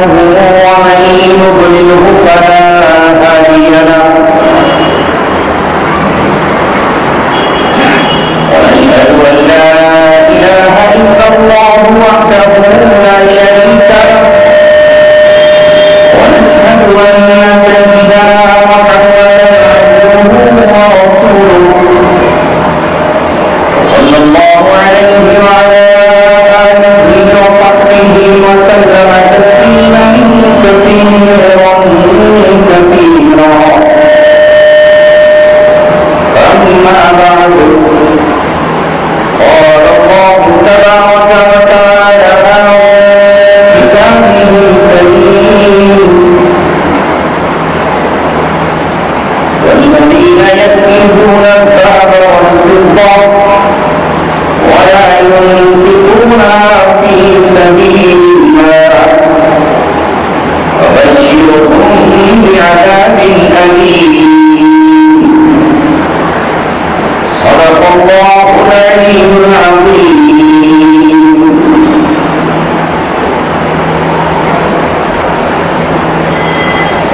له ومن يضلله فلا هادي له وأشهد أن لا إله إلا الله وحده لا شريك له ونشهد أن سيدنا محمدا عبده ورسوله صلى الله عليه وعلى آله وصحبه وسلم تسليما كثيرا كثيرا. أما بعد قال الله تبارك وتعالى في كتابه الكريم والذين يكنزون الذهب والفضة ولا ينفقونها في سبيل الله فبشرهم بعذاب أليم. صدق الله العلي العظيم.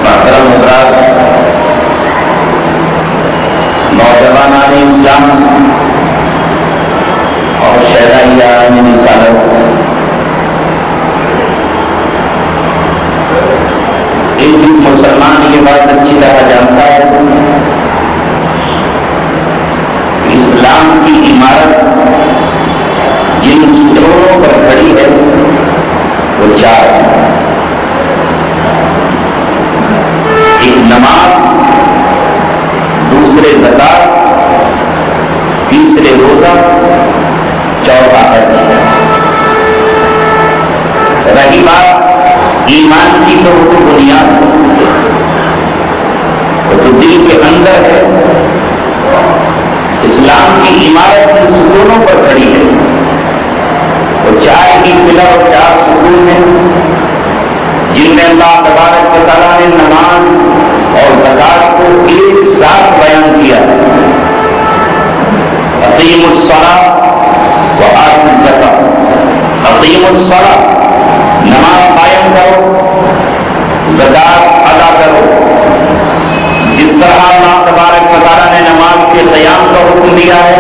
محترم حضرات، نوجوانان اسلام اور شہدائیان رسالت، ایک مسلمان یہ بات اچھی طرح جانتا ہے، اسلام کی عمارت جن ستونوں پر کھڑی ہے وہ چار ہیں. ایک نماز، دوسرے زکات، تیسرے روزہ، چوتھا حج. رہی بات ایمان کی تو وہ بنیاد وہ تو دل کے اندر ہے. اسلام کی عمارت ان ستونوں پر کھڑی ہے. وہ چار ہی قلعہ اور چار ستون ہیں جن میں اللہ تبارک و تعالیٰ نے نماز اور زکات کو ایک ساتھ بیان کیا. اقیموا الصلاۃ وآتوا الزکاۃ. اقیموا الصلاۃ، نماز قائم کرو، زکات ادا کرو. جس طرح اللہ تبارک و تعالیٰ نے نماز کے قیام کا حکم دیا ہے،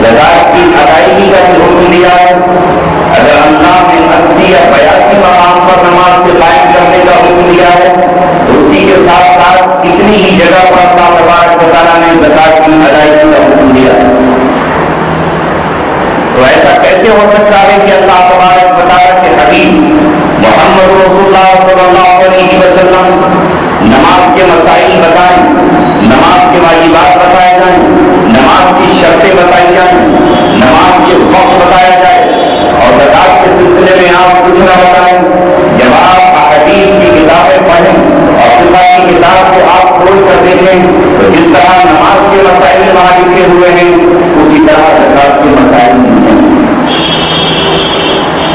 زکات کی ادائیگی کا بھی حکم دیا ہے. اگر اللہ نے 80 یا 82 مقام پر نماز کے قائم کرنے کا حکم دیا ہے تو اسی کے ساتھ ساتھ کتنی ہی جگہ پر اللہ تبارک و تعالیٰ نے زکات کی ادائیگی کا حکم دیا ہے. تو ایسا کیسے ہو سکتا ہے کہ اللہ تبارک و تعالیٰ کے حبیب محمد رسول اللہ صلی اللہ علیہ وسلم نماز کے مسائل بتائیں، نماز کے واجبات بتائے جائیں، نماز کی شرطیں بتائی جائیں، نماز کے وقت بتایا جائے اور زکات کے سلسلے میں آپ کچھ نہ بتائیں؟ جب آپ احادیث کی کتابیں پڑھیں اور فقہ کی کتاب کو آپ کھول کر دیکھیں تو جس طرح نماز کے مسائل وہاں لکھے ہوئے ہیں اسی طرح زکات کے مسائل نہیں ہیں.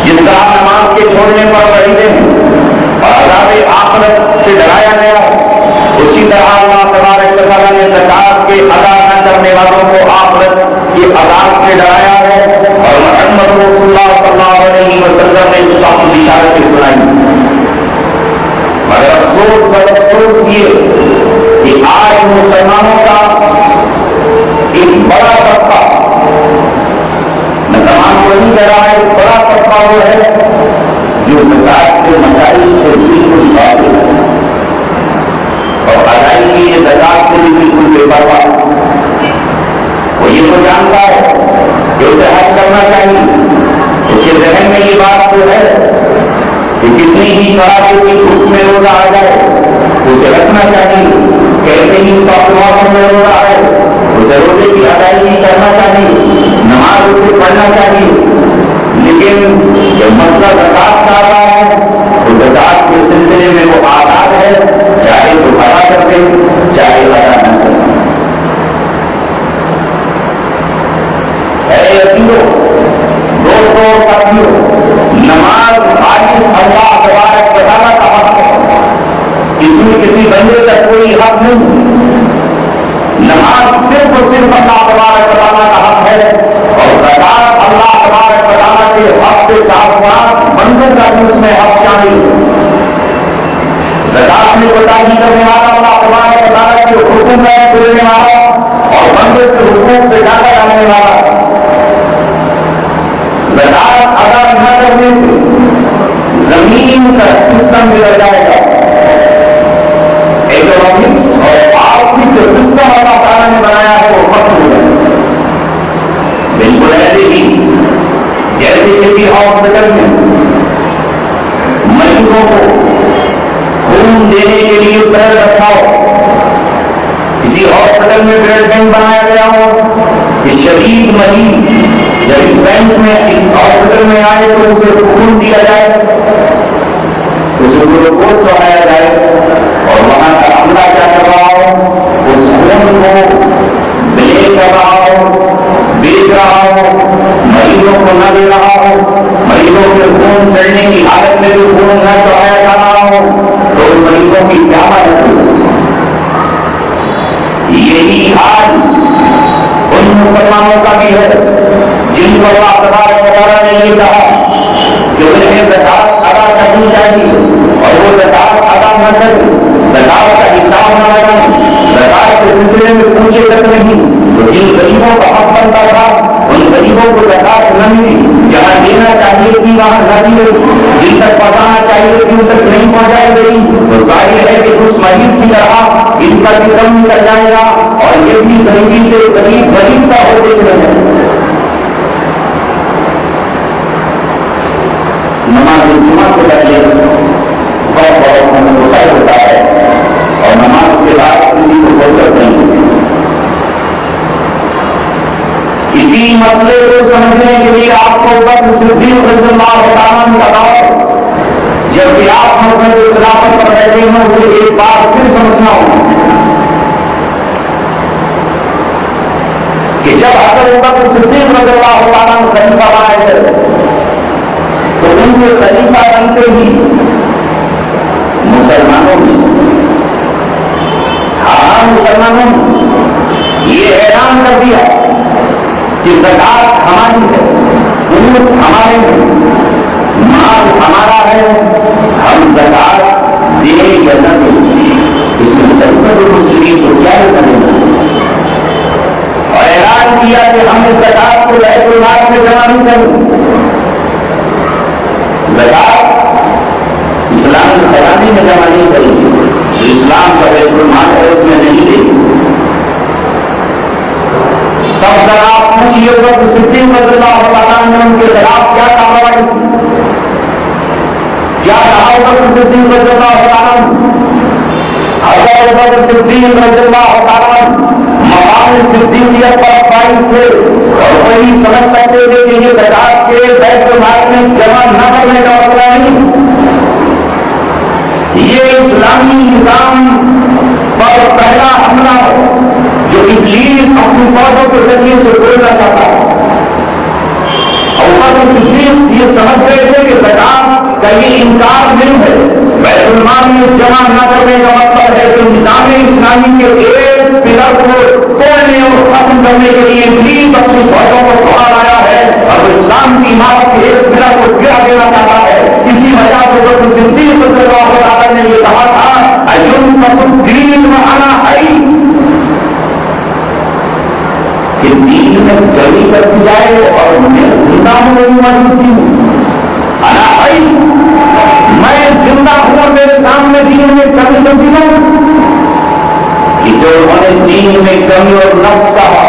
جس طرح نماز کے چھوڑنے پر وعیدیں اور عذاب آخرت سے ڈرایا گیا، اسی طرح اللہ تبارک و تعالیٰ نے زکات کے ادا نہ کرنے والوں کو آخرت کے عذاب سے ڈرایا ہے. اور محمد رسول اللہ صلی اللہ علیہ وسلم نے اس کا بشارتیں سنائی. مگر افسوس یہ کہ آج مسلمانوں کا ایک بڑا طبقہ، میں تمام کو نہیں کہہ رہا ہے، ایک بڑا طبقہ وہ ہے جو زکات کے مسائل سے بالکل واقف ہے اور ادائیگی یہ زکات سے بھی بالکل بے پرواہ. وہ یہ تو جانتا ہے کہ اسے حج کرنا چاہیے، اس کے ذہن میں یہ بات تو ہے کہ جتنی ہی کڑاکے کی دھوپ میں روزہ آ جائے اسے رکھنا چاہیے، کیسے ہی موسم میں روزہ آئے اسے روزے کی ادائیگی کرنا چاہیے، نماز اسے پڑھنا چاہیے. لیکن جب مسئلہ زکات کا آتا ہے تو زکات کے سلسلے میں وہ آزاد ہے، چاہے وہ ادا کر دے چاہے ادا نہ کرے. دوستوں ساتھیوں، نماز اللہ تبارک و تعالیٰ کا حق ہے، اس میں کسی بندے کا کوئی حق نہیں. نماز صرف اور صرف اللہ تبارک و تعالیٰ کا حق ہے اور زکات اللہ تبارک و تعالیٰ کے حق کے ساتھ ساتھ بندوں کا بھی اس میں حق شامل ہے. میں کوتاہی کرنے والا اللہ تبارک و تعالیٰ کے حکم میں توڑنے والا اور بندے کے حقوق پہ ڈاکہ ڈالنے والا، زکات ادا نہ کرنے سے زمین کا سسٹم بگڑ جائے گا، اکنامکس اور آرتھک جو سسٹم اللہ تعالیٰ نے بنایا ہے وہ ختم ہو جائے گا۔ بالکل ایسے ہی جیسے کسی ہاسپٹل میں مریضوں کو خون دینے کے لیے پیڑ رکھا ہو، کسی ہاسپٹل میں بلڈ بینک بنایا گیا ہو کہ شدید مریض جب اس بینک میں اس ہاسپٹل میں آئے تو اسے خون دیا جائے، اسے گلوکوز چڑھایا جائے اور وہاں کا عملہ کیا کر رہا ہو، اس خون کو بلیک کر رہا ہو، بیچ رہا ہو، مریضوں کو نہ دے رہا ہو، مریضوں کے خون چڑھنے کی حالت میں بھی خون نہ چڑھایا جا رہا ہو، تو ان مریضوں کی کیا حالت ہو؟ یہی حال ان مسلمانوں کا بھی ہے جن کو اللہ تبارک و تعالیٰ نے یہ کہا کہ انہیں زکات ادا کرنی چاہیے اور وہ زکات ادا نہ کریں، زکات کا حساب نہ لگائیں، زکات کے سلسلے میں پوچھے تک نہیں، تو جن غریبوں کا حق بنتا تھا ان غریبوں کو زکات نہ ملی، جہاں دینا چاہیے تھی وہاں نہ دی گئی، جن تک پہنچانا چاہیے تھی ان تک نہیں پہنچائی گئی، تو ظاہر ہے کہ اس مریض کی طرح ان کا بھی کم نکل جائے گا اور یہ بھی غریبی سے غریب کا ہوتے رہے۔ نماز جمعہ سے پہلے بہت مسائل ہوتا ہے اور نماز کے بعد کسی کو فرصت نہیں ہوتی۔ اسی مسئلے کو سمجھنے کے لیے آپ کو بکر صدیق رضی اللہ تعالیٰ عنہ کا دور، جب کہ آپ مسئلے خلافت پر بیٹھے ہیں اسے ایک بار پھر سمجھنا ہوگا کہ جب حضرت بکر صدیق رضی اللہ تعالیٰ عنہ خلیفہ بنائے گئے تو ان کے خلیفہ بنتے ہی مسلمانوں نے مسلمانوں نے یہ اعلان کر دیا کہ زکات ہماری ہے، قوت ہمارے ہیں، مال ہمارا ہے، ہم زکات دیں یا نہ دیں، اس میں سرکت المسلمین کو کیا کریں گے؟ اور اعلان کیا کہ ہم اس زکات کو بیت المال میں جمع نہیں کریں، زکات اسلام خزانے میں جمع نہیں کریں گے، اسلام کا بیت المال ہے اس میں نہیں دیں گے۔ تب اگر آپ پوچھیے بکر صدیق رضی اللہ تعالیٰ نے ان کے خلاف کیا کارروائی کی، کیا کہا بکر صدیق رضی اللہ تعالیٰ نے؟ حضرت بکر صدیق رضی اللہ تعالیٰ مقام صدیقیت پر فائز تھے اور وہی سمجھ سکتے تھے کہ یہ زکات کے بیت المال میں جمع نہ کرنے کا مسئلہ نہیں، یہ اسلامی نظام پر پہلا حملہ ہے جو ابلیس اپنی فوجوں کے ذریعے سے بولنا چاہتا ہے۔ اور بکر صدیق یہ سمجھ گئے تھے کہ زکات کا یہ انکار نہیں ہے، بیت المال میں جمع نہ کرنے کا مطلب ہے کہ نظام اسلامی کے ایک پلر کو توڑنے اور ختم کرنے کے لیے ابلیس اپنی فوجوں کو دوڑا لایا ہے اور اسلام کی عمارت کے ایک پلر کو گرا دینا چاہتا ہے۔ اسی وجہ سے بکر صدیق رضی اللہ تعالیٰ نے یہ کہا تھا ایونکم الدین وانا حی، کہ دین میں کمی کرتی جائے اور میں زندہ ہوں میری موجودگی ہوں، انا حی، میں زندہ ہوں اور میرے سامنے دین میں کمی کرتی جائے، اسے انہوں نے دین میں کمی اور نقص کہا۔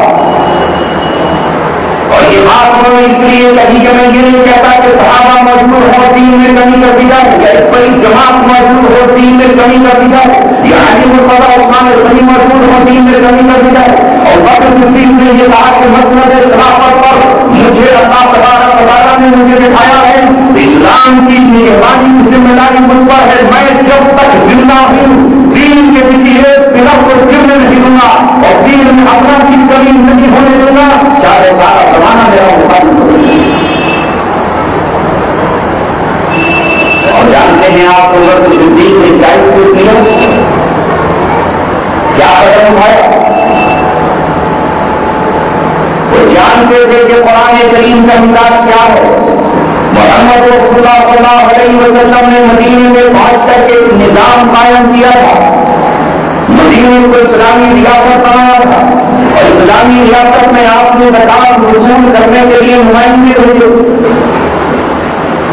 اور یہ بات انہوں نے اس لیے کہی کہ میں یہ نہیں کہتا کہ صحابہ مجبور ہو دین میں کمی کر دی جائے یا اس بڑی جماعت مجبور ہو دین میں کمی کر دی جائے یا علی مرتضیٰ عثمان غنی مجبور ہو دین میں کمی کر دی جائے۔ اور بکر صدیق نے یہ کہا کہ مسند خلافت پر مجھے اللہ تبارک و تعالیٰ نے مجھے دکھایا ہے اسلام کی نگرانی ذمہ داری مجھ پر ہے، میں جب تک زندہ ہوں دین کے کسی ایک پلر کو گرنے نہیں دوں گا اور دین میں اپنا کی کمی نہیں ہونے دوں گا، چاہے سارا زمانہ میرا مقابل ہو۔ اور جانتے ہیں آپ کو بکر صدیق نے کیا کیا، کیا قدم اٹھایا؟ وہ جانتے تھے کہ قرآن کریم کا مزاج کیا ہے، محمد رسول اللہ صلی اللہ علیہ وسلم نے مدینے میں پہنچ کر کے ایک نظام قائم کیا تھا، مدینے کو اسلامی ریاست بنایا تھا، اور اسلامی ریاست میں آپ نے زکات وصول کرنے کے لیے نمائندے بھیجے۔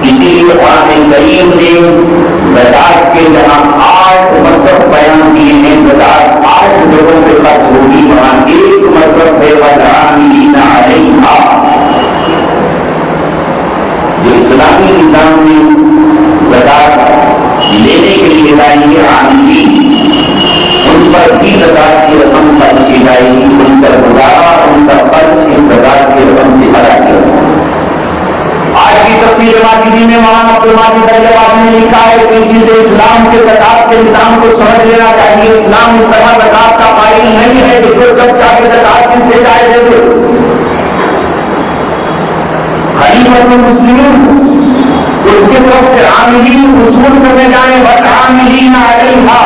اسی لیے قرآن کریم نے زکات کے جہاں 8 مذہب بیان کیے ہیں، زکات 8 جگہوں پہ خرچ ہوگی، وہاں ایک مذہب ہے والعاملین علیہا۔ جو اسلامی نظام میں زکات لینے کے لیے لائیں گے عاملین، ان پر بھی زکات کی رقم خرچ کی جائے گی، ان پر گزارا ان کا خرچ اس زکات کی رقم سے ادا کیا جائے گا۔ آج کی تفسیر ماجدی میں مولانا عبدالماجد الیوبی نے لکھا ہے کہ اسلام کے زکات کے نظام کو سمجھ لینا چاہیے۔ اسلام اس طرح زکات کا قائل نہیں ہے کہ جو سب چاہے زکات کس سے جائے دے دے۔ خلیفۃ المسلمین اس کی طرف سے عاملین وصول کرنے جائیں، والعاملین علیہا۔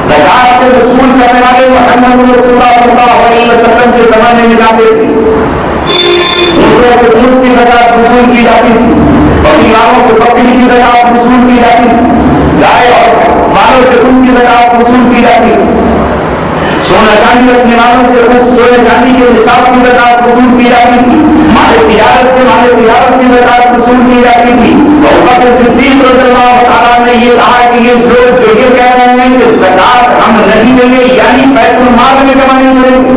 زکات سے وصول کرنے والے محمد رسول اللہ صلی اللہ علیہ وسلم کے زمانے میں جاتے تھے، اونٹ کی زکات وصول کی جاتی تھی، بکریوں سے بکری کی زکات وصول کی جاتی تھی، گائے اور مالوں سے ان کی زکات وصول کی جاتی تھی، سونا چاندی رکھنے والوں سے سونے چاندی کے نصاب کی زکات وصول کی جاتی تھی، مال تجارت سے مال تجارت کی زکات وصول کی جاتی تھی۔ اور بکر صدیق رضی اللہ تعالیٰ نے یہ کہا کہ یہ لوگ جو یہ کہہ رہے ہیں کہ زکات ہم نہیں دیں گے، یعنی بیت المال میں جمع نہیں کریں گے،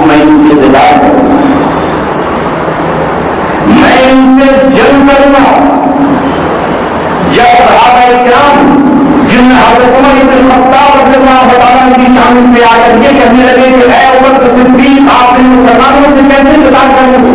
میں ان سے جدا کروں، میں ان سے جنگ کروں گا۔ جب صحابہ کرام جن میں حضرت عمر بن الخطاب رضی اللہ تعالیٰ کی شان پہ آ کر یہ کہنے لگے کہ اے عمر صدیق، آپ نے مسلمانوں سے کیسے جدا کریں گے؟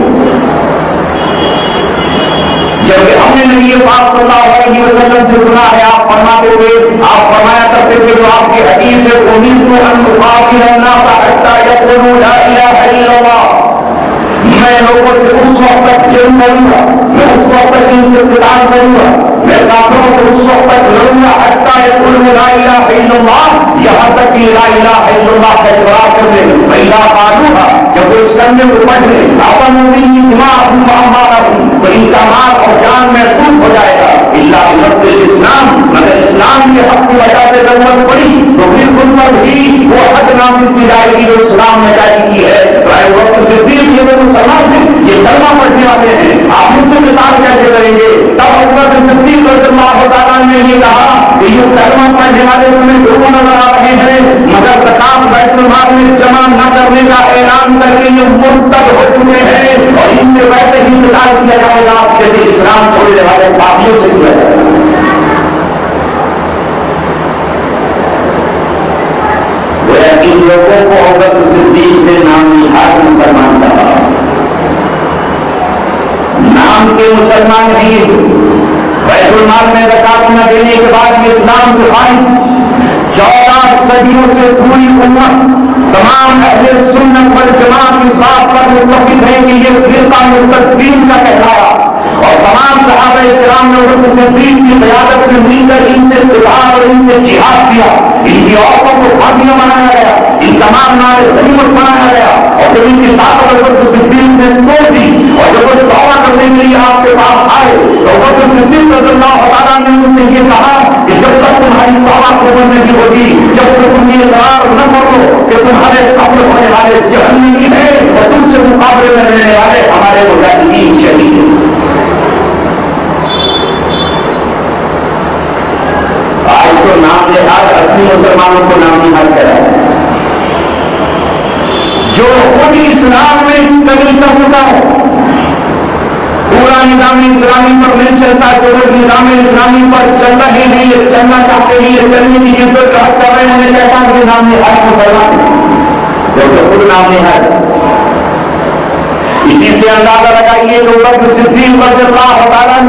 جبکہ ہم نے نبی پاک صلی اللہ علیہ وسلم سے سنا ہے، آپ فرماتے ہوئے آپ فرمایا کرتے تھے جو آپ کی حدیث ہے، امیرت ان اقاتل الناس حتی یقولوا لا الہ الا اللہ، میں لوگوں سے اس وقت تک جنگ کروں گا، میں اس وقت تک ان سے قتال کروں گا، میں کافروں کو اس وقت تک لڑوں گا حتی یقولوا لا الہ الا اللہ، یہاں تک کہ لا الہ الا اللہ کا اقرار کر دیں۔ فإذا قالوها، جب وہ اس کلمے کو پڑھ لیں، آمنوا به دماؤهم وأموالهم، تو ان کا مال اور جان محفوظ ہو جائے گا، الا بشرط الاسلام، مگر اسلام کے حق کی وجہ سے ضرورت پڑی تو پھر ان پر بھی وہ حد نافذ کی جائے گی جو اسلام نے جاری کی ہے۔ وقت صدیق یہ لوگ مسلمان ہیں، یہ کلمہ پڑھنے والے ہیں، آپ ان سے قتال کیسے کریں گے؟ تب ابوبکر صدیق رضی اللہ تعالیٰ نے یہ کہا کہ یہ کلمہ پڑھنے والے تمہیں لوگوں نظر آ رہے ہیں، مگر زکات بیت المال میں جمع نہ کرنے کا اعلان کر کے یہ مرتد ہو چکے ہیں، اور ان سے ویسے ہی قتال کیا جائے گا جیسے اسلام چھوڑنے والے پاپیوں سے کیا جائے گا۔ ان لوگوں کو ابوبکر صدیق کے نام ہر مسلمان کہا، نام کے مسلمان نہیں، بیت المال میں زکات نہ دینے کے بعد یہ اسلام دکھائی 14 صدیوں سے پوری امت تمام اہل سنت والجماعت اس بات پر متفق ہے کہ یہ فرقہ مرتدین کا کہلایا، اور تمام صحابہ کرام نے ابوبکر صدیق کی قیادت میں مل کر ان سے قتال اور ان سے جہاد کیا، ان کی عورتوں کو فاتحہ بنایا گیا، ان تمام نعرے غنیمت بنایا گیا، اور جب ان کی طاقت ابوبکر صدیق نے توڑ دی اور جب وہ توبہ کرنے کے لیے آپ کے پاس آئے تو ابوبکر صدیق رضی اللہ تعالیٰ نے ان سے یہ کہا کہ جب تک تمہاری توبہ قبول نہیں ہوگی، جب تک تم یہ اقرار نہ کرو کہ تمہارے قبر ہونے والے جہنمی ہیں اور تم سے مقابلے میں رہنے والے ہمارے مجاہدین شہید ہیں۔ آج تو نام نہاد اصلی مسلمانوں کو نام نہاد کرا ہے، جو خود اسلام میں کبھی کر چکا ہے، پورا نظام اسلامی پر نہیں چلتا، جو لوگ نظام اسلامی پر چل رہے ہیں، یہ چلنا چاہتے ہیں، یہ چلنے کی جدت جہد کر رہے ہیں، انہیں کہتا ہے کہ نام نہاد مسلمان ہے، جو خود نام نہاد۔ اسی سے اندازہ لگائیے کہ ابوبکر صدیق رضی اللہ تعالیٰ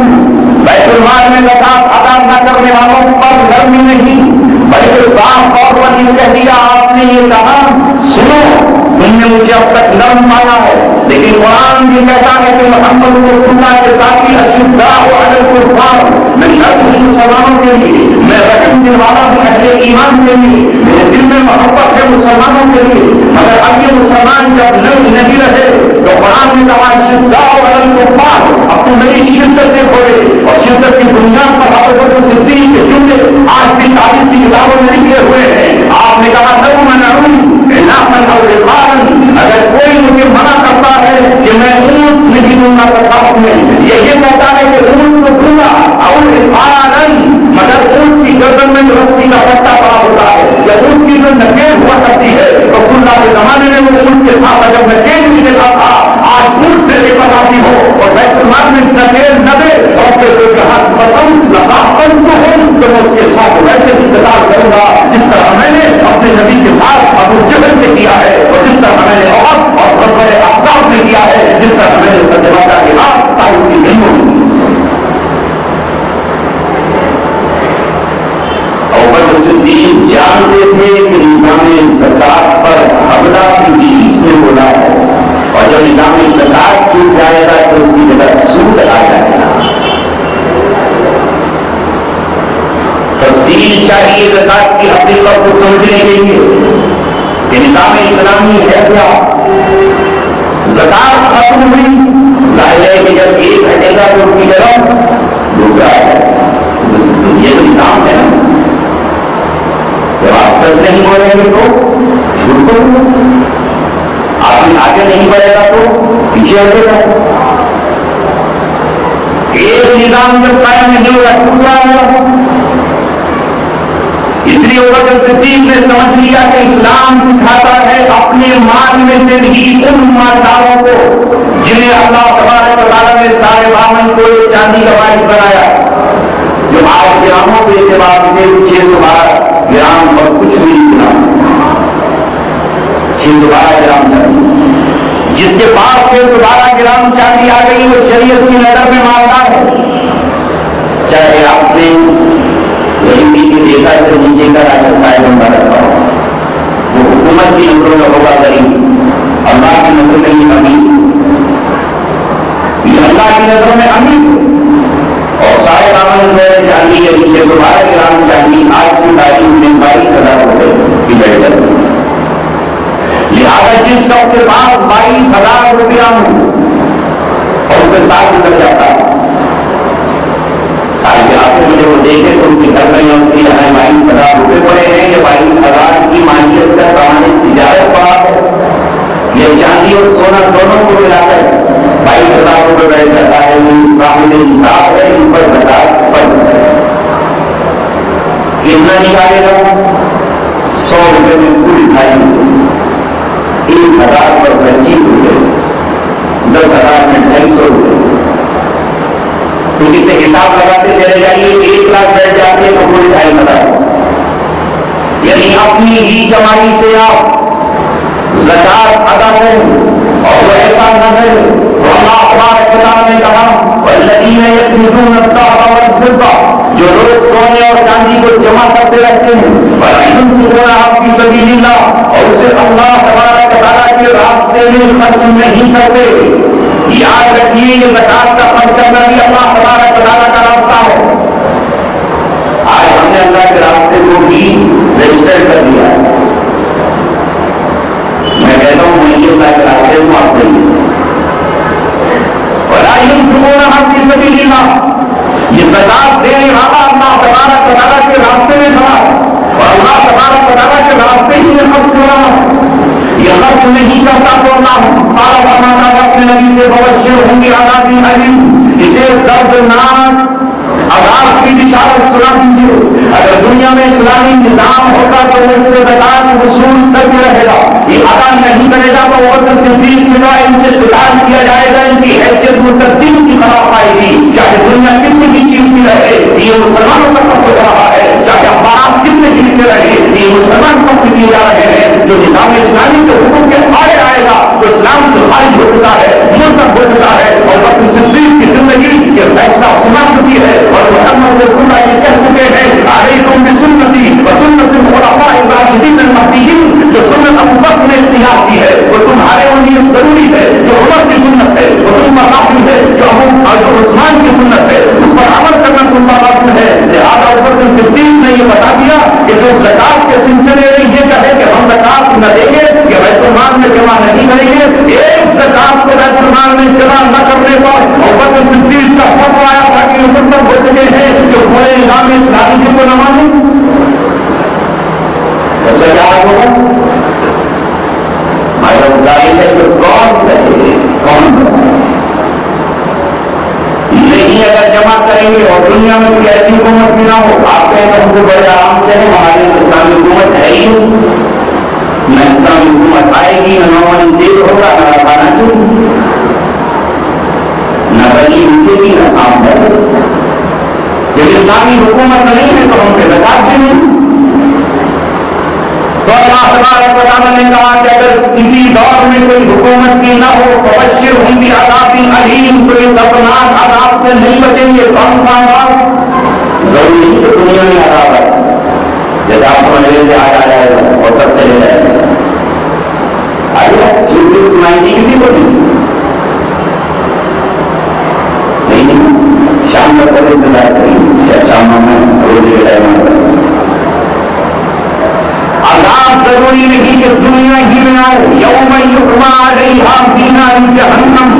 بیت المال میں زکات ادا نہ کرنے والوں پر نرمی نہیں بلکہ صاف طور پر یہ کہہ دیا، آپ نے یہ کہا سنو، تم نے مجھے اب تک نرم مانا ہے لیکن قرآن یہ کہتا ہے کہ محمد رسول اللہ کے ساتھی اشداء علی الکفار، میں شرط ہوں مسلمانوں کے لیے، میں رحم دل والا ہوں اہل ایمان کے لیے، میرے دل میں محبت ہے مسلمانوں کے لیے، مگر اب یہ مسلمان جب نہیں رہے تو قرآن نے کہا اشداء علی الکفار، اب تو میری شدت سے کھولے اور شدت کی بنیاد پر ابو بکر صدیق کے جملے آج بھی تاریخ کی کتابوں میں لکھے ہوئے ہیں۔ آپ نے کہا لو منعون ناقا او رقابا، اگر کوئی مجھے منع کرتا ہے کہ میں اونٹ نہیں دوں گا تصاف میں، یہ کہتا ہے کہ اونٹ کو دوں گا اور رقابا، مگر اونٹ کی گردن میں جو رسی کا پٹا پڑا ہوتا ہے یا اونٹ کی جو نکیل ہوا کرتی ہے، رسول اللہ کے زمانے میں وہ اونٹ کے ساتھ جب نکیل بھی دیتا تھا، آج اونٹ سے لے کر آتی ہو اور بیت المال میں نکیل نہ دے اور پھر جہاں پسند لقاحت تو ہوں تو میں اس کے ساتھ ویسے انتظار کروں گا جس طرح میں نے اپنے نبی کے ساتھ ابو جہل سے کیا ہے اور جس طرح میں نے عہد اور بڑے احزاب سے کیا ہے، جس طرح میں نے سجادہ کے ہاتھ تعلق کی نہیں ہوئی۔ ابو بکر صدیق جانتے تھے کہ نظام زکات پر حملہ کی اس نے بولا ہے اور جب نظام زکات چھوٹ جائے گا تو اس کی جگہ سود آ جائے گا۔ تفصیل چاہیے زکات کی حقیقت کو سمجھنے کے لیے کہ نظام اسلامی ہے کیا۔ زکات ختم ہوئی، ظاہر ہے کہ جب ایک ہٹے گا تو اس کی جگہ دوسرا ہے، یہ تو نظام ہے۔ جب آپ سچ نہیں بولیں گے تو جھوٹ بولیں گے، آپ آگے نہیں بڑھے گا تو پیچھے ہٹے گا۔ ایک نظام جب قائم نہیں ہوگا دوسرا ہوگا۔ اس لیے ابو بکر صدیق نے سمجھ لیا کہ اسلام سکھاتا ہے اپنے مال میں سے بھی ان مالداروں کو جنہیں اللہ تبارک و تعالیٰ نے سارے بامن کو چاندی کا باعث بنایا، جو آج گراموں کے اعتبار سے 612 گرام پر کچھ بھی نہیں بنا، 612 گرام چاندی، جس کے پاس 612 گرام چاندی آ گئی وہ شریعت کی نظر میں مالدار ہے۔ چاہے آپ نے غریبی کی دیکھا سے نیچے کا راجستھان بندہ رکھا ہو، وہ حکومت کی نظروں میں ہوگا غریب، اللہ کی نظر میں یہ امیر، یہ اللہ کی نظروں میں امیر اور سارے کامن میں چاندی کے نیچے 12 گرام چاندی آج کی تاریخ میں 22,000 روپئے کی بیٹھ جاتی ہے۔ لہٰذا جس شخص کے پاس 22,000 روپیہ ہوں اور اس کے ساتھ گزر جاتا ہے، مجھے وہ دیکھے تو ان کی گھر میں ان کی 22,000 روپئے پڑے ہیں، یہ 22,000 کی مالیت کا سامان تجارت پڑا ہے، یہ چاندی اور سونا دونوں کو ملا کر 22,000 روپئے بیٹھ جاتا ہے۔ قابل انصاف ہے، ان پر زکات فرض ہے۔ کتنا نکالے گا؟ 100 روپئے میں پوری کھائی، 1,000 پر 25 روپئے، 10,000 میں 250 روپئے، اسی سے حساب لگاتے چلے جائیے، 1 لاکھ بیٹھ جاتے ہیں تو پوری 2,500، یعنی اپنی ہی کمائی سے آپ زکات ادا کریں اور وہ ایسا نہ ہے تو اللہ تبارک و تعالیٰ نے کہا والذین یکنزون الذهب والفضة، جو لوگ سونے اور چاندی کو جمع کرتے رہتے ہیں، ولا ينفقونها فی سبیل اللہ، اور اسے اللہ تبارک و تعالیٰ کے راستے میں خرچ نہیں کرتے۔ یاد رکھیے یہ زکات کا خرچ کرنا بھی اللہ تبارک و تعالیٰ کا راستہ ہے۔ آج ہم نے اللہ کے راستے کو بھی رجسٹر کر دیا ہے۔ میں کہتا ہوں میں یہ اللہ کے راستے کو آپ نہیں، ولا ينفقونها فی سبیل اللہ، یہ زکات دینے والا اللہ تبارک و تعالیٰ کے راستے میں کھڑا اور اللہ تبارک و تعالیٰ کے راستے ہی میں خرچ ہو رہا ہے۔ یہ خرچ نہیں کرتا تو اللہ تعالیٰ فرماتا ہے اپنے نبی سے مبشر ہوں گے عذاب علیم، اسے دردناک عذاب کی بشارت سنا دیجیے۔ اگر دنیا میں اسلامی نظام ہوتا تو وہ اس سے زکات وصول کرتے رہے گا، یہ ادا نہیں کرے گا تو ابو بکر صدیق کے بعد ان سے سوال کیا جائے گا، ان کی حیثیت متدین کی خراب پائے گی، چاہے دنیا کتنی بھی چیزیں رہے یہ مسلمانوں کا سب ہو رہا ہے، چاہے اخبارات کتنے چیزیں رہے یہ مسلمان سب دیے جا رہے ہیں۔ جو نظام اسلامی کے حکم کے آئے گا تو اسلام سے خارج ہو چکا ہے، مرتب ہو چکا ہے، اور بکر صدیق کی زندگی یہ فیصلہ سنا چکی ہے اور محمد رسول اللہ یہ کہہ چکے ہیں علیکم بسنتی وسنت الخلفاء الراشدین المہدیین، جو سنت ابو بکر نے اختیار کی ہے وہ تمہارے لیے ضروری ہے، جو عمر نہیں اگر جمع کریں گے اور دنیا میں کوئی ایسی حکومت بھی نہ ہو، آپ کہیں تو ہم کو بڑے آرام سے ہیں، ہماری اسلامی حکومت ہے ہی نہ اسلامی حکومت آئے گی، نہ نارمل دیش ہوگا، نہ کھانا چاہیے، نہ بلی ملے گی، نہ کام ہے۔ جب اسلامی حکومت نہیں ہے تو ہم سے زکات بھی نہیں۔ تو اللہ تبارک و تعالیٰ نے کہا کہ اگر کسی دور میں کوئی حکومت کی نہ ہو فبشرہم بعذاب علیم، تو یہ دردناک عذاب سے نہیں بچیں گے۔ کون سا عذاب؟ ضروری نہیں کہ دنیا میں عذاب ہے، جیسے آپ کو انگریز سے آ جائے گا اور سب چلے جائے گا، آئے گا سنائی دی کسی کو نہیں، شام میں کبھی انتظار کریں، شام میں روز کے ٹائم عذاب ضروری نہیں کہ دنیا ہی میں آئے۔ یوم یحمى علیہا فی نار جہنم،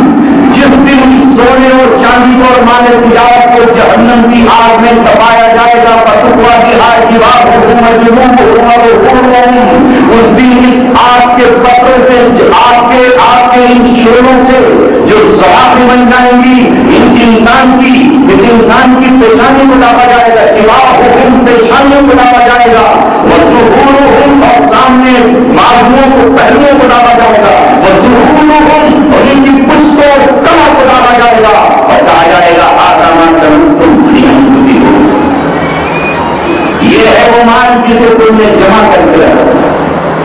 جس دن سونے اور چاندی کو اور مال تجارت کو جہنم کی آگ میں دبایا جائے گا، فتقویٰ بہا جباہہم وجنوبہم، اس دن اس آگ کے پتھروں سے، آگ کے ان شعلوں سے جو زواخر بن جائیں گی اس انسان کی پیشانی کو ڈالا جائے گا، جباہہم پیشانیوں کو ڈالا جائے گا، وظہورہم اور سامنے بازوؤں کو پہلوؤں کو ڈالا جائے گا، وظہورہم اور ان کی پشتوں کمر کو ڈالا جائے گا، اور کہا جائے گا ھذا ما کنزتم لانفسکم، یہ ہے وہ مال جسے تم نے جمع کر کے رکھا۔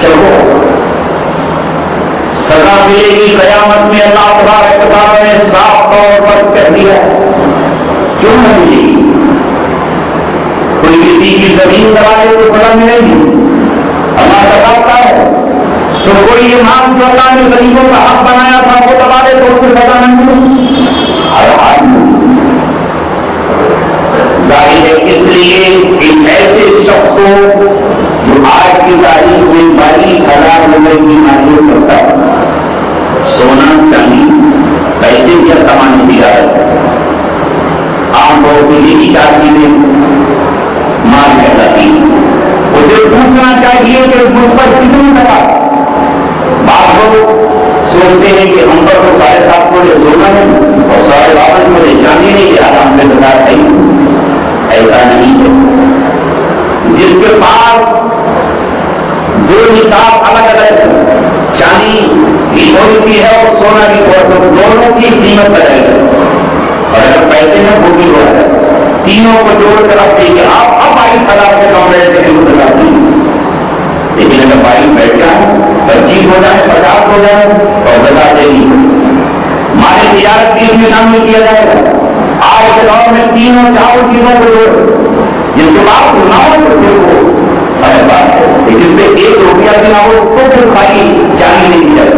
چلو سزا ملے گی قیامت میں، اللہ تبارک و تعالیٰ نے صاف طور پر کہہ دیا، کیوں نہ ملے گی؟ کوئی کسی کی زمین دبائے تو سزا ملے گی، اللہ دباتا ہے، تو کوئی یہ مال جو اللہ نے غریبوں کا حق بنایا تھا وہ دبا دے تو اس کو سزا نہ ملے، ہر حال ظاہر ہے۔ اس لیے ایک ایسے شخص کو جو آج کی تاریخ میں 22,000 روپئے کی معیشت کرتا ہے، سونا چاندی پیسے یا سامان تجارت، عام طور پر یہی چار چیزیں مال کہلاتی ہیں، اسے پوچھنا چاہیے کہ مجھ پر کتنی ٹکا۔ بعض لوگ سوچتے ہیں کہ ہم پر تو 7.5 توڑے سونا ہے اور 52 توڑے چاندی نہیں، کہ آرام سے بتا صحیح، ایسا نہیں ہے۔ جس کے پاس دو نصاب الگ الگ ہے، چاندی بھی تھوڑی سی ہے اور سونا بھی تھوڑا، دونوں کی قیمت بدل ہے، اور اگر پیسے میں وہ بھی ہو رہا ہے، تینوں کو جوڑ کر آپ دیکھیے، آپ اب 22,000 سے کم ریٹ سے نہیں لگاتے ہیں، لیکن اگر 22 بیٹھ جائے، 25 ہو جائے، 50 ہو جائے اور بتا دے گی ہماری تجارت بھی میں شامل کیا جائے گا۔ آج کے دور میں تینوں چاروں چیزوں کو جوڑ، جس کے بعد نہ ہو تو پھر وہ الگ بات ہے، جس میں 1 روپیہ بھی نہ ہو تو پھر خالی چاندی نہیں دی جائے،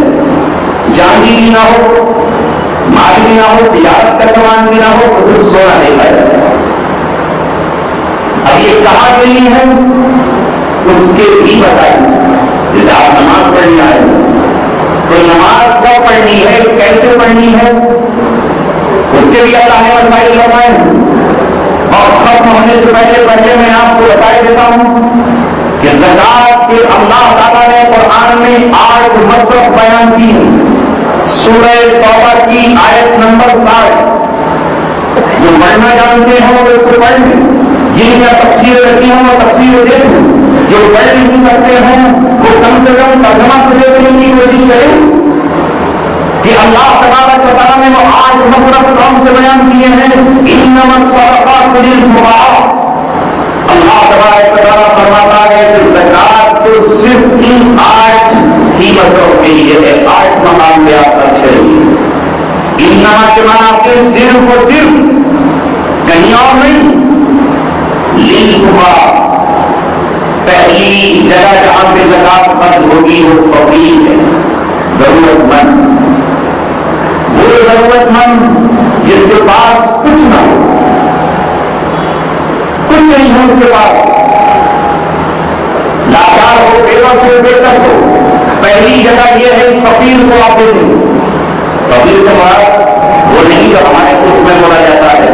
چاندی بھی نہ ہو، مال بھی نہ ہو، تجارت کا سامان بھی نہ ہو تو پھر سونا نہیں کھایا جائے۔ اب یہ کہاں کے لیے ہے تو اس کے بھی بتائیں، جیسے آپ نماز پڑھنے آئے تو نماز کب پڑھنی ہے، کیسے پڑھنی ہے، اس کے لیے اللہ نے مسائل لگائے، اور ختم ہونے سے پہلے میں آپ کو بتائی دیتا ہوں کہ زکات کے اللہ تعالیٰ نے قرآن میں 8 مصرف بیان کی ہے۔ سورہ توبہ کی آیت نمبر 60، جو پڑھنا جانتے ہیں وہ اس کو پڑھ لیں، جن کا تفسیر رکھی ہوں وہ تفسیر دیکھیں، جو پڑھ نہیں کرتے ہیں وہ کم سے کم ترجمہ سے دیکھنے کی کوشش کریں کہ اللہ تبارک و تعالیٰ نے وہ 8 مصرف کون سے بیان کیے ہیں۔ انما الصدقات للفقراء، اللہ تبارک و تعالیٰ فرماتا ہے کہ زکات تو صرف ان 8 ہی مصرف کے لیے ہے، 8 مقام پہ آپ خرچ کریں گے۔ انما کے معنی آپ کے صرف اور صرف، کہیں اور نہیں، للفقراء، پہلی جگہ جہاں پہ زکات خرچ ہوگی وہ فقیر ہے، ضرورت مند، وہ ضرورت مند جس کے پاس کچھ نہ ہو، کچھ نہیں ہو اس کے پاس، لاچار ہو، بےبس ہو، بے کس ہو، پہلی جگہ یہ ہے فقیر کو آپ دے دیں۔ فقیر سے مراد وہ نہیں جو ہمارے خود میں بولا جاتا ہے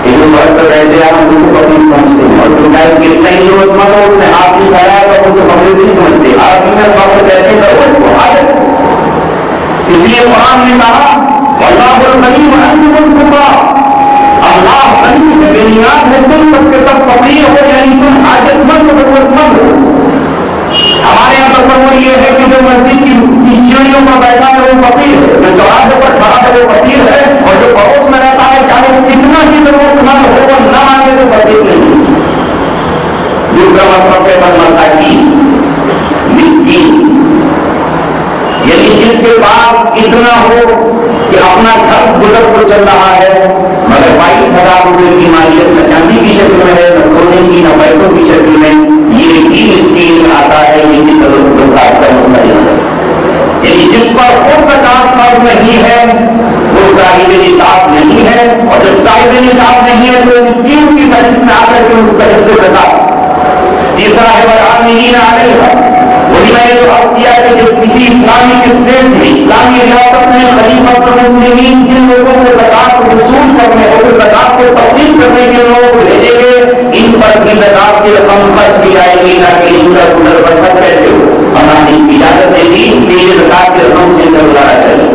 کہ جو مرد کر رہتے ہیں ہم اس کو فقیر سمجھتے ہیں، اور جو کتنا ہی ضرورت مند ہو اس نے ہاتھ نہیں کھایا تو ان کو فقیر نہیں سمجھتے، عربی میں فقر کہتے ہیں ضرورت کو حاجت۔ اس لیے قرآن نے کہا واللہ الغنی وانتم الفقراء، بنیاد ہے تم سب کے سب فقیر ہو، یعنی تم حاجت مند ہو، ضرورت مند ہو. ہمارے یہاں تصور یہ ہے کہ جو مسجد کی سیڑھیوں پر بیٹھا ہے وہ فقیر ہے، جو چوراہے پر کھڑا ہے وہ فقیر ہے، اور جو پڑوس میں رہتا ہے چاہے وہ کتنا ہی ضرورت مند ہو وہ نہ مانگے تو فقیر نہیں. دوسرا مطلب ہے مساکین، مسکین، یعنی جس کے پاس اتنا ہو کہ اپنا گھر گزر کو چل رہا ہے مگر 22,000 روپئے کی مالیت نہ چاندی کی شکل میں ہے، نہ سونے کی، نہ پیسوں کی شکل میں، یہ بھی مسکین آتا ہے. یہ بھی ضرورت کا مسئلہ ہے. یعنی جس پر خود زکات فرض نہیں ہے وہ صاحب نصاب نہیں ہے، اور جب صاحب نصاب نہیں ہے تو مسکین کی فہرست میں آ کر کے اس کا حصہ زکات. تیسرا ہے والعاملین علیہا، وہی میں نے جو عرض کیا کہ جب کسی اسلامی اسٹیٹ میں، اسلامی ریاست میں خلیفۃ المسلمین جن لوگوں کو زکات وصول کرنے اور زکات کو تقسیم کرنے کے لوگوں کو بھیجیں گے، ان پر بھی زکات کی رقم خرچ کی جائے گی تاکہ ان کا گزر بسر کیسے ہو. اللہ نے اجازت دے دی کہ یہ زکات کی رقم سے گزارا چاہیے.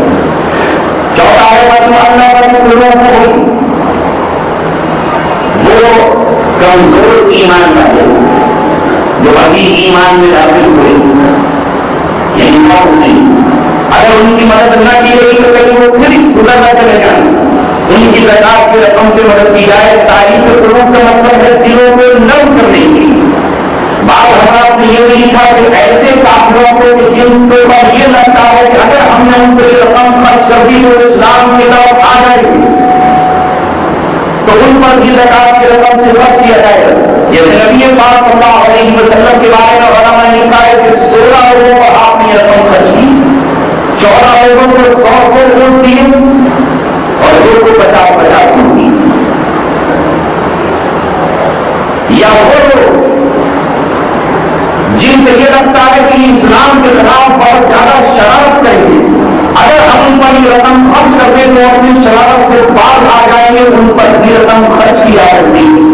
چوتھا ہے اللہ پر وہ کمزور ایمان والے جو ابھی ایمان میں داخل ہوئے، یعنی نہیں، اگر ان کی مدد نہ کی گئی تو کہیں وہ پھر گزر نہ چلے جائیں. ان کی زکات کی رقم سے مدد کی جائے. تاریخ قلوب کا مطلب ہے دلوں کو نرم کرنے کی. بعض حضرات نے یہ بھی لکھا کہ ایسے کافروں کو جن کے بعد یہ لگتا ہے کہ اگر ہم نے ان کو یہ رقم خرچ کر دی تو اسلام کی طرف آ جائے گی تو ان پر بھی زکات کی رقم سے خرچ کیا جائے گا. جیسے نبی پاک صلی اللہ علیہ وسلم کے بارے میں علماء نے لکھا ہے کہ 16 لوگوں پر آپ نے یہ رقم خرچ کی، 14 لوگوں کو 100 ووٹ دیے اور 2 کو 50 ووٹ دیے. یا وہ لوگ جن سے یہ لگتا ہے کہ اسلام کے خلاف بہت زیادہ شرارت کریں گے، اگر ہم ان پر یہ رقم خرچ کر دیں تو اپنی شرارت سے باز آ جائیں گے، ان پر بھی رقم خرچ کی جا سکتی ہے.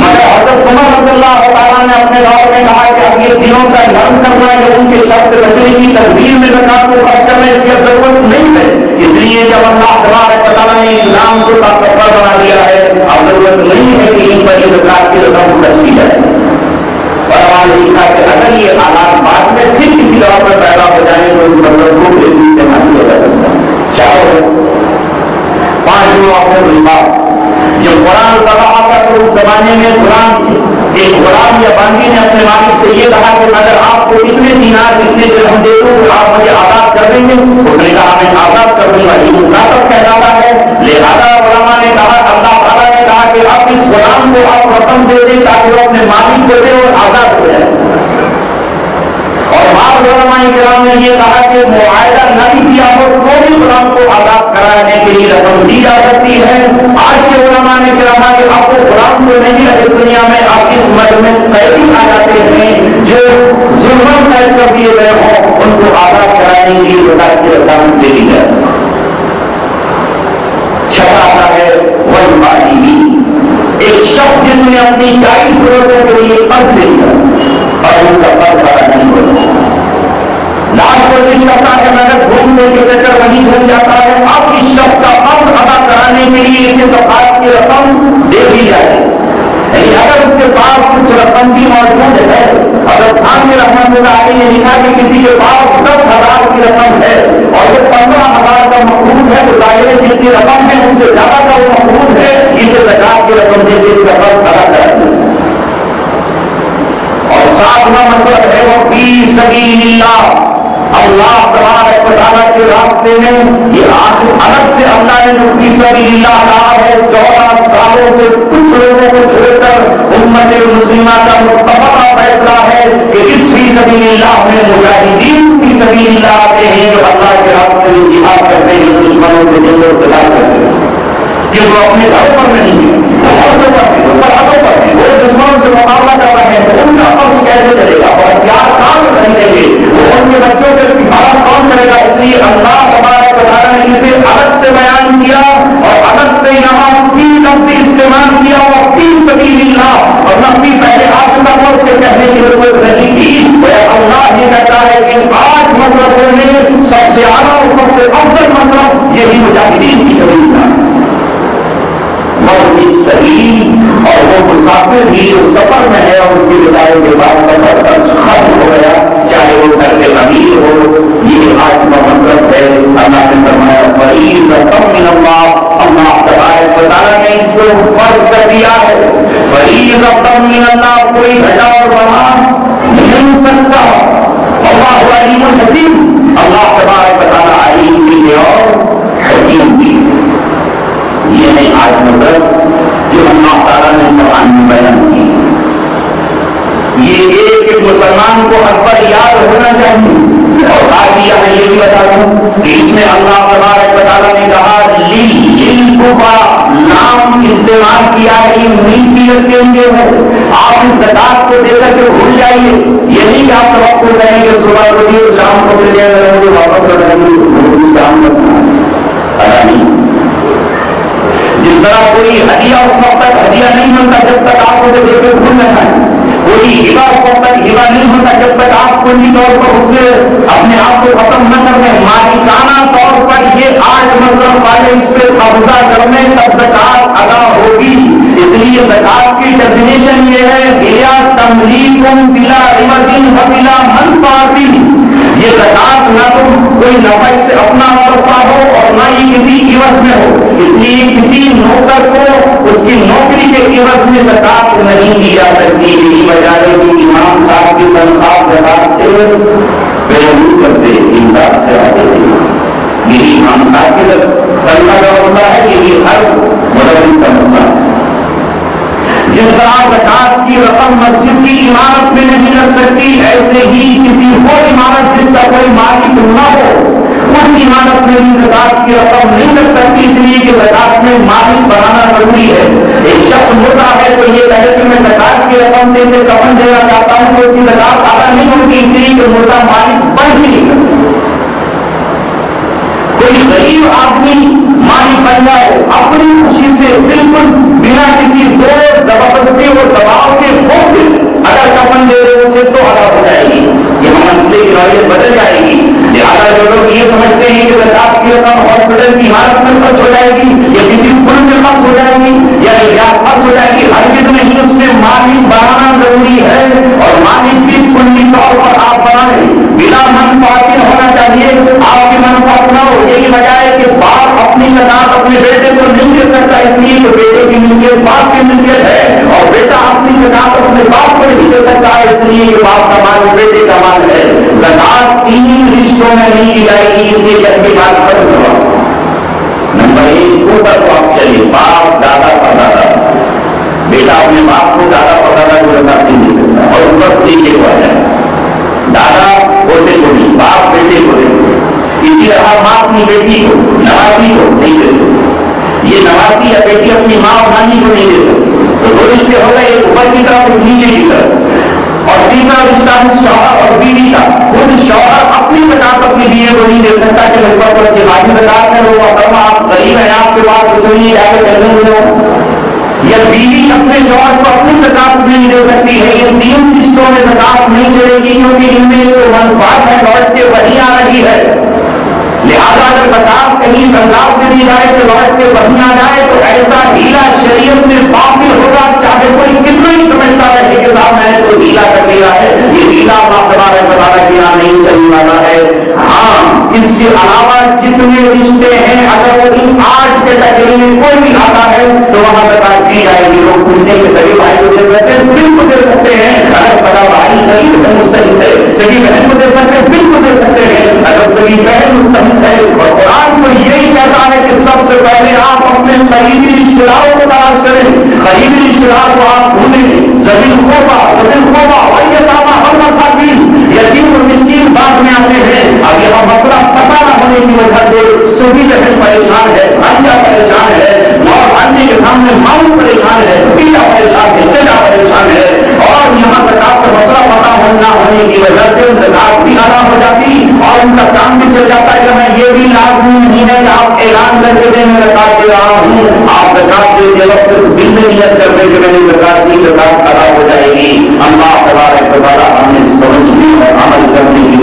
مگر حضرت عمر رضی اللہ تعالیٰ نے اپنے دور میں کہا کہ اب یہ دنوں کا نرم کرنا ہے، ان کے شخص بچنے کی تدبیر میں زکات کو خرچ کرنے کی ضرورت نہیں ہے. اس لیے جب اللہ تبارک و تعالیٰ نے اسلام کو طاقتور بنا دیا ہے اب ضرورت نہیں ہے کہ ان پر یہ زکات کی رقم خرچ کی جائے. اور ہمارے لکھا کہ اگر یہ حالات بعد میں پھر کسی دور پر پیدا ہو جائیں تو اس مطلب کو استعمال کیا جا سکتا ہے. چاہو 5 اپنے جب قرآن کا رہا تھا تو اس زمانے میں قرآن ایک غلام یا باندھی نے اپنے مالک سے یہ کہا کہ اگر آپ کو اتنے دینار اتنے درہم دے دوں تو آپ مجھے آزاد کر دیں گے. اس نے کہا میں آزاد کر دوں گا. یہ مکاتب کہلاتا ہے. لہذا علماء نے کہا، اللہ تعالیٰ نے کہا کہ آپ اس غلام کو آپ رقم دے دیں تاکہ وہ اپنے مالک کو دے اور آزاد ہو جائے. اور بعض علماء کرام نے یہ کہا کہ معاہدہ نہ بھی کیا ہو تو بھی غلام کو آزاد کرانے کے لیے رقم دی جا سکتی ہے. آج کے علماء نے کہا کہ آپ کو غلام کو نہیں رہے دنیا میں آپ اس مرض میں قیدی آ جاتے ہیں جو ظلم قید کر دیے گئے ہوں ان کو آزاد کرانے کے لیے زکات کی رقم دے دی جائے. چھٹا آتا ہے والمالین، ایک شخص جس نے اپنی جائز ضرورتوں کے لیے قرض لے لیا اور ان کا قرض ادا نہیں ہوتا. لاکھ کو جس شخص کے نظر گھومنے کے چکر وہیں گھوم جاتا ہے، اب اس شخص کا قرض ادا کرانے کے لیے اسے زکات کی رقم دے دی جائے. یعنی اگر اس کے پاس کچھ رقم بھی موجود ہے، اگر خان رحمت اللہ علیہ نے لکھا کہ کسی کے پاس 10,000 کی رقم ہے اور وہ 15,000 کا مقروض ہے تو ظاہر ہے جس کی رقم ہے اس سے زیادہ کا وہ مقروض ہے، اسے زکات کی رقم دے کے اس کا قرض ادا کرنا. اور 7واں مطلب ہے وہ فی سبیل اللہ، اللہ تبارک و تعالیٰ کے راستے میں. یہ الگ سے اللہ نے جو فی سبیل اللہ کہا ہے 14 سالوں سے کچھ لوگوں کو چھوڑ کر امت مسلمہ کا متفقہ فیصلہ ہے کہ اس فی سبیل اللہ میں مجاہدین فی سبیل اللہ آتے ہیں جو اللہ کے راستے میں جہاد کرتے ہیں، دشمنوں سے جنگوں سے لڑ کرتے ہیں کہ وہ اپنے گھر پر نہیں ہے، وہ عورتوں پر ہے، وہ فرحتوں پر ہے، وہ دشمنوں سے مقابلہ کر رہے ہیں تو ان کا فرض کیسے چلے گا اور ہتھیار کام نہیں دیں گے، وہ ان کے بچوں کے حفاظت کون کرے گا. اس لیے اللہ تبارک و تعالیٰ نے اسے الگ سے بیان کیا اور الگ سے یہاں 3 لفظ استعمال کیا اور فی سبیل اللہ، اور نبی پہلے آپ کا فرض سے کہنے کی ضرورت نہیں تھی. اللہ یہ کہتا ہے کہ 8 مطلبوں میں سب سے اعلیٰ اور سب سے افضل مطلب یہی مجاہدین کی سبیل اللہ. صحیح اور وہ مسافر بھی جو سفر میں ہے اور اس کی بدائی کے بعد سفر ختم ہو گیا، چاہے وہ گھر کے امیر ہو، یہ آج کا مطلب ہے۔ اللہ نے فرمایا فریضۃ من اللہ، اللہ تبارک و تعالیٰ نے اس کو فرض کر دیا ہے۔ فریضۃ من اللہ، کوئی گھٹا اور بڑھا نہیں ہو سکتا۔ اللہ علیم حکیم، اللہ تبارک و تعالیٰ علیم بھی ہے اور حکیم بھی۔ یہ ہے آج مطلب جو اللہ تعالیٰ نے قرآن میں بیان کی۔ یہ ایک مسلمان کو ہر پر یاد ہونا چاہیے۔ اور آج یہاں یہ بھی بتا دوں کہ اس میں اللہ تبارک و تعالیٰ نے کہا کا نام استعمال کیا ہے، یہ ملکیت کے لیے ہے۔ آپ اس زکات کو دے کر کے بھول جائیے، یہ نہیں کہ آپ توقع کریں گے صبح کو بھی شام کو دے دیا کریں گے واپس کر دیں گے، شام کرنا نہیں۔ جس طرح کوئی ہدیہ اس وقت تک ہدیہ نہیں بنتا جب تک آپ کو دے کے بھول نہ جائیں، کوئی ہبا اس وقت تک ہبا نہیں ہوتا جب تک آپ کوئی طور پر اس سے اپنے آپ کو ختم نہ کر لیں۔ مالکانہ طور پر یہ آج مطلب والے اس پہ قبضہ کرنے تب زکات ادا ہوگی۔ اس لیے زکات کی ڈیفینیشن یہ ہے بلا تملیک بلا عوض وبلا منفعت۔ یہ زکات نہ تو کوئی نفع سے اپنا کرتا ہو اور نہ ہی کسی عوض میں ہو، اس لیے کسی نوکر کو اس کی نوکری کے عوض میں زکات نہیں دی جا سکتی۔ یہی وجہ ہے کہ امام صاحب کی تنخواہ زکات سے پیروی کرتے امداد سے آتے ہیں۔ یہی امام صاحب کی تنخواہ کا مسئلہ ہے، یہی ہر مدرس کا مسئلہ ہے۔ جس طرح زکات کی رقم مسجد کی عمارت میں نہیں لگ سکتی، ایسے ہی کسی اور عمارت جس کا کوئی مالک نہ ہو اس عمارت میں بھی زکات کی رقم نہیں لگ سکتی، اس لیے کہ زکات میں مالک بنانا ضروری ہے۔ ایک شخص ہوتا ہے تو یہ کہے کہ میں زکات کی رقم دے کے کفن دینا چاہتا ہوں تو اس کی زکات ادا نہیں ہوگی، اس لیے کہ مردہ مالک بن ہی نہیں سکتا۔ کوئی غریب آدمی مالک بن جائے اپنی خوشی سے بالکل بنا کسی زور زبردستی اور دباؤ کے خوف اگر کفن دے رہے اسے تو ادا ہو جائے گی، یہ مسئلے کی روایت بدل جائے گی۔ لہٰذا جو لوگ یہ سمجھتے ہیں کہ زکات کی رقم ہاسپٹل کی عمارت میں خرچ ہو جائے گی یا کسی پل میں خرچ ہو جائے گی یا خرچ ہو جائے گی، ہر چیز میں ہی اس میں مالک بنانا ضروری ہے، اور مالک بھی کلی طور پر آپ بنائیں، بلا منفعت ہونا چاہیے، آپ کی منفعت نہ ہو۔ یہی وجہ ہے کہ باپ اپنی زکات اپنے بیٹے کو نہیں دے سکتا، اس لیے کہ بیٹے کی ملکیت باپ کی ملکیت ہے، اور بیٹا اپنی زکات اپنے باپ کو نہیں دے سکتا ہے، اس لیے کہ باپ کا مال بیٹے کا مال ہے۔ زکات تین رشتوں میں نہیں دی جائے گی، اس لیے کہ اپنی بات ختم ہوا۔ نمبر ایک اوپر کو آپ چلیے، باپ دادا پردادا، بیٹا اپنے باپ کو دادا پردادا کو زکات نہیں دے سکتا، اور اوپر تیسرے کو آ جائے دادا پوتے کو نہیں، باپ بیٹے کو نہیں، اسی طرح ماں اپنی بیٹی کو نوازی کو نہیں دے سکتی، یہ نوازی یا بیٹی اپنی ماں اور نانی کو نہیں دے سکتی۔ تو دو رشتے ہو گئے، ایک اوپر کی طرف اور نیچے کی طرف، اور تیسرا رشتہ شوہر اور بیوی کا۔ خود شوہر اپنی زکات اپنی بیوی کو نہیں دے سکتا کہ اوپر پر جماعتی زکات ہے، وہ فرما آپ غریب ہیں آپ کے پاس تو نہیں جا کے کرنے ہو، یا بیوی اپنے شوہر کو اپنی زکات نہیں دے سکتی ہے۔ یہ تین رشتوں میں زکات نہیں دے گی کیونکہ ان میں جو منفعت ہے لوٹ کے وہی آ رہی ہے۔ لہٰذا اگر زکات کہیں بنداز سے دی جائے تو لوٹ کے وہی آ جائے تو ایسا ہیلا شریعت میں باطل ہوگا، چاہے کوئی کتنا ہی سمجھتا ہے کہ صاحب میں نے تو ہیلا کر دیا ہے، یہ ہیلا اللہ تبارک و تعالیٰ کے یہاں نہیں چلنے والا ہے۔ ہاں اس کے علاوہ جتنے رشتے ہیں اگر وہ ان 8 کیٹیگری میں کوئی بھی آتا ہے تو وہاں زکات دی جائے گی۔ لوگ پوچھتے ہیں کہ سبھی بھائی کو دے سکتے ہیں، بالکل دے سکتے ہیں، اگر بڑا بھائی صحیح ہے مستحق ہے، سبھی بہن کو دے سکتے ہیں، بالکل دے سکتے ہیں، اگر سبھی بہن مستحق ہے۔ اور قرآن کو یہی کہتا ہے کہ سب سے پہلے آپ اپنے قریبی رشتے داروں کو تلاش کریں، قریبی رشتے دار کو آپ ڈھونڈیں، زمین خوبا اور یہ سامنا ہر مساکین یتیم اور مسکین بعد میں آتے ہیں۔ اب یہاں مسئلہ پتہ نہ ہونے کی وجہ سے سبھی بہن پریشان ہے، بھانجا پریشان ہے، اور بھانجے کے سامنے ماں پریشان ہے، بیٹا پریشان ہے، بیٹا پریشان ہے، اور یہاں زکات کا مسئلہ پتہ نہ ہونے کی وجہ سے زکات بھی ادا ہو جاتی اور ان کا کام بھی چل جاتا ہے۔ میں یہ بھی لازمی نہیں ہے کہ آپ اعلان کر کے دیں میں زکات دے رہا ہوں، آپ زکات دیتے وقت دل میں نیت کر دیں کہ میں نے زکات دی، زکات ادا ہو جائے گی۔ اللہ تبارک و تعالیٰ ہمیں سمجھنے اور عمل کرنے کی